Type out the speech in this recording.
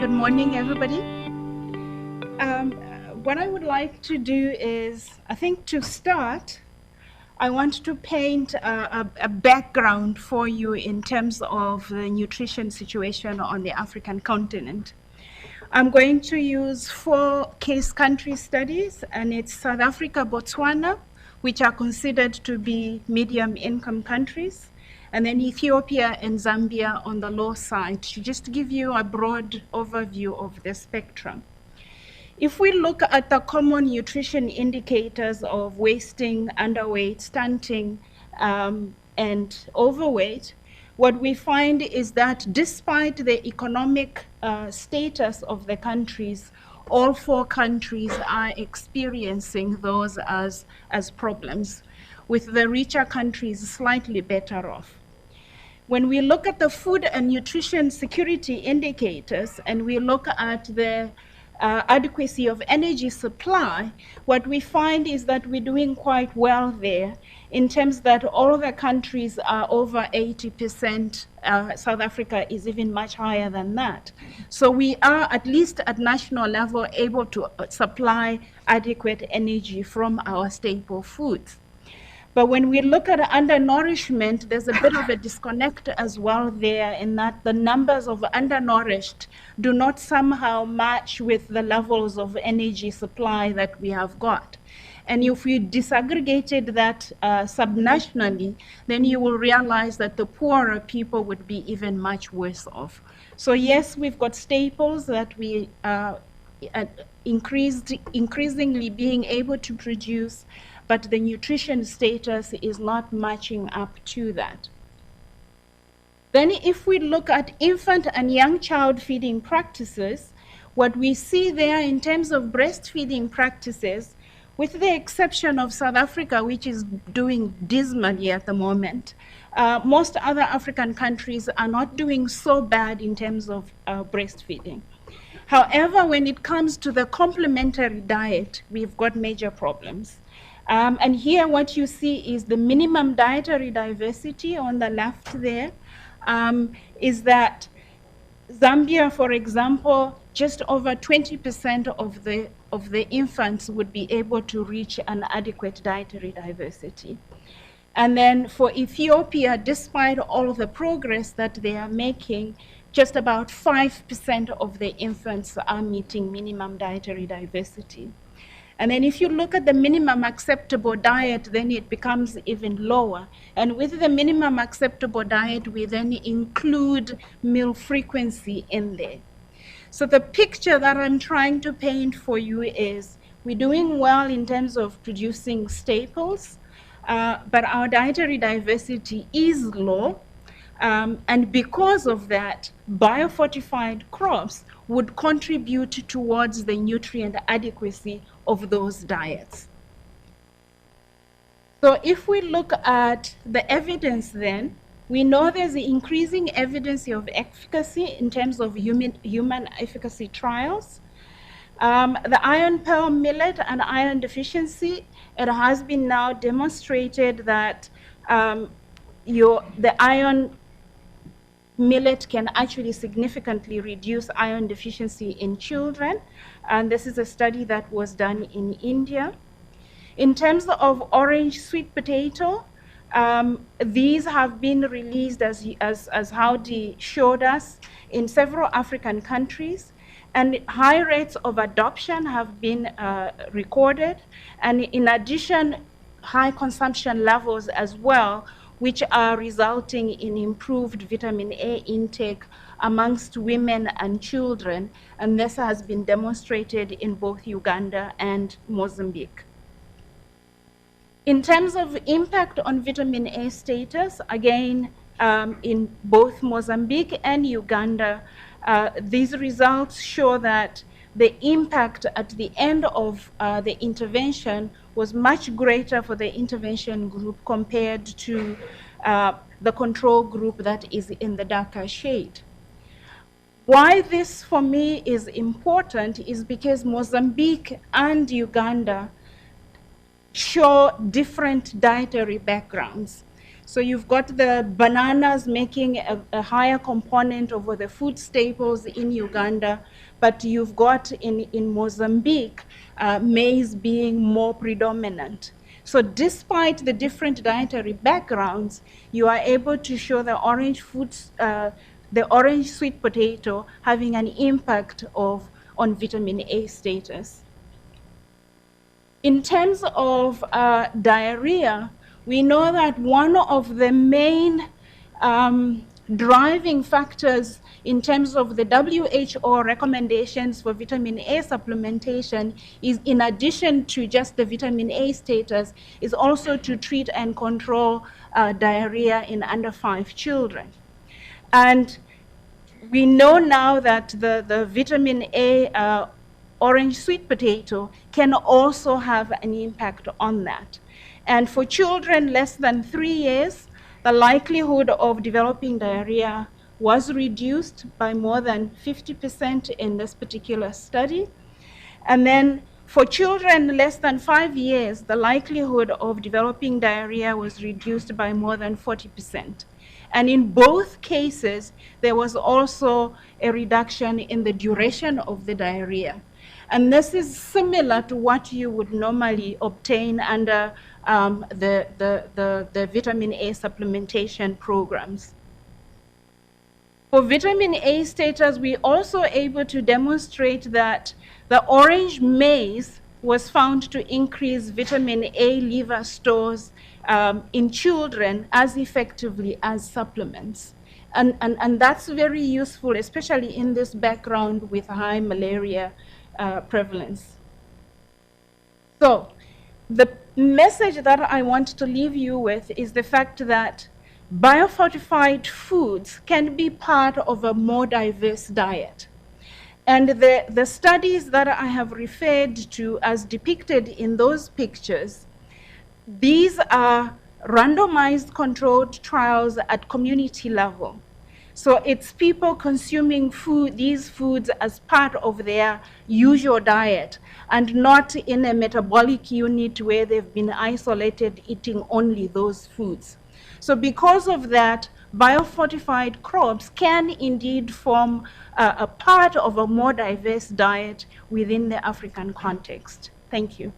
Good morning, everybody. What I would like to do is, I think to start, I want to paint a background for you in terms of the nutrition situation on the African continent. I'm going to use 4 case country studies, and it's South Africa, Botswana, which are considered to be medium income countries, and then Ethiopia and Zambia on the low side, to just give you a broad overview of the spectrum. If we look at the common nutrition indicators of wasting, underweight, stunting, and overweight, what we find is that despite the economic status of the countries, all 4 countries are experiencing those as problems, with the richer countries slightly better off. When we look at the food and nutrition security indicators, and we look at the adequacy of energy supply, what we find is that we're doing quite well there in terms that all the countries are over 80%. South Africa is even much higher than that. So we are, at least at national level, able to supply adequate energy from our staple foods. But when we look at undernourishment, there's a bit of a disconnect as well there, in that the numbers of undernourished do not somehow match with the levels of energy supply that we have got. And if we disaggregated that subnationally, then you will realize that the poorer people would be even much worse off. So yes, we've got staples that we increasingly being able to produce, but the nutrition status is not matching up to that. Then if we look at infant and young child feeding practices, what we see there in terms of breastfeeding practices, with the exception of South Africa, which is doing dismally at the moment, most other African countries are not doing so bad in terms of breastfeeding. However, when it comes to the complementary diet, we've got major problems. And here what you see is the minimum dietary diversity on the left there, is that Zambia, for example, just over 20% of the infants would be able to reach an adequate dietary diversity. And then for Ethiopia, despite all of the progress that they are making, just about 5% of the infants are meeting minimum dietary diversity. And then if you look at the minimum acceptable diet, then it becomes even lower. And with the minimum acceptable diet, we then include meal frequency in there. So the picture that I'm trying to paint for you is we're doing well in terms of producing staples, but our dietary diversity is low. And because of that, biofortified crops would contribute towards the nutrient adequacy of those diets. So if we look at the evidence then, we know there's increasing evidence of efficacy in terms of human efficacy trials. The iron pearl millet and iron deficiency, it has been now demonstrated that the iron millet can actually significantly reduce iron deficiency in children. And this is a study that was done in India. In terms of orange sweet potato, these have been released, as Howdy showed us, in several African countries. And high rates of adoption have been recorded. And in addition, high consumption levels as well, which are resulting in improved vitamin A intake amongst women and children. And this has been demonstrated in both Uganda and Mozambique. In terms of impact on vitamin A status, again, in both Mozambique and Uganda, these results show that the impact at the end of the intervention was much greater for the intervention group compared to the control group that is in the darker shade. Why this for me is important is because Mozambique and Uganda show different dietary backgrounds. So you've got the bananas making a higher component of the food staples in Uganda, but you've got in Mozambique, maize being more predominant. So despite the different dietary backgrounds, you are able to show the the orange sweet potato having an impact on vitamin A status. In terms of diarrhea, we know that one of the main driving factors in terms of the WHO recommendations for vitamin A supplementation is, in addition to just the vitamin A status, is also to treat and control diarrhea in under 5 children. And we know now that the vitamin A orange sweet potato can also have an impact on that. And for children less than 3 years, the likelihood of developing diarrhea was reduced by more than 50% in this particular study. And then for children less than 5 years, the likelihood of developing diarrhea was reduced by more than 40%. And in both cases, there was also a reduction in the duration of the diarrhea. And this is similar to what you would normally obtain under the vitamin A supplementation programs. For vitamin A status, we also able to demonstrate that the orange maize was found to increase vitamin A liver stores in children as effectively as supplements. And that's very useful, especially in this background with high malaria prevalence. So the message that I want to leave you with is the fact that biofortified foods can be part of a more diverse diet. And the studies that I have referred to as depicted in those pictures, these are randomized controlled trials at community level. So it's people consuming these foods as part of their usual diet and not in a metabolic unit where they've been isolated eating only those foods. So because of that, biofortified crops can indeed form a part of a more diverse diet within the African context. Thank you.